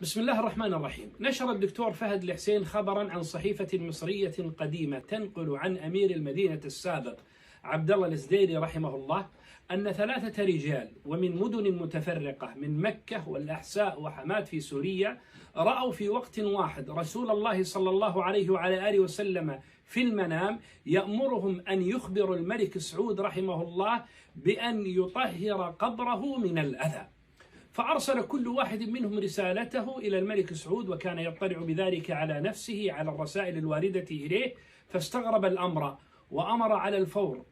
بسم الله الرحمن الرحيم. نشر الدكتور فهد الحسين خبرا عن صحيفة مصرية قديمة تنقل عن أمير المدينة السابق عبد الله الزديري رحمه الله أن 3 رجال ومن مدن متفرقة من مكة والأحساء وحمات في سوريا رأوا في وقت واحد رسول الله صلى الله عليه وعلى آله وسلم في المنام يأمرهم أن يخبروا الملك سعود رحمه الله بأن يطهر قبره من الأذى. فأرسل كل واحد منهم رسالته إلى الملك سعود، وكان يطلع بذلك على نفسه على الرسائل الواردة إليه، فاستغرب الأمر وأمر على الفور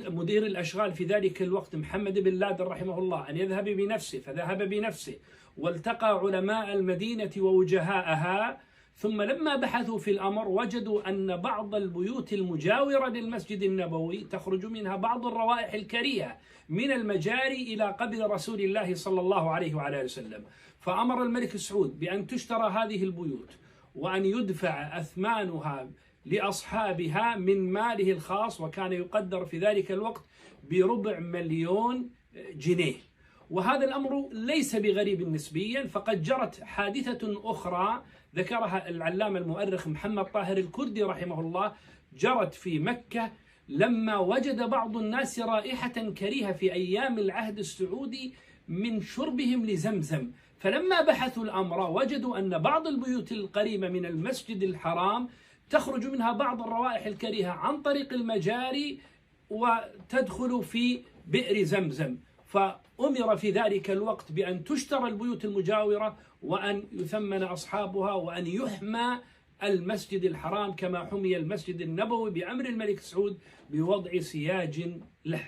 مدير الأشغال في ذلك الوقت محمد بن لادن رحمه الله أن يذهب بنفسه، فذهب بنفسه والتقى علماء المدينة ووجهاءها. ثم لما بحثوا في الأمر وجدوا أن بعض البيوت المجاورة للمسجد النبوي تخرج منها بعض الروائح الكريهة من المجاري إلى قبر رسول الله صلى الله عليه وعلى وسلم. فأمر الملك سعود بأن تشترى هذه البيوت وأن يدفع أثمانها لأصحابها من ماله الخاص، وكان يقدر في ذلك الوقت ب250,000 جنيه. وهذا الأمر ليس بغريب نسبيا، فقد جرت حادثة أخرى ذكرها العلامة المؤرخ محمد طاهر الكردي رحمه الله، جرت في مكة لما وجد بعض الناس رائحة كريهة في أيام العهد السعودي من شربهم لزمزم، فلما بحثوا الأمر وجدوا أن بعض البيوت القريبة من المسجد الحرام تخرج منها بعض الروائح الكريهة عن طريق المجاري وتدخل في بئر زمزم. فأمر في ذلك الوقت بأن تشترى البيوت المجاورة وأن يثمن أصحابها وأن يحمى المسجد الحرام كما حمي المسجد النبوي بأمر الملك سعود بوضع سياج له.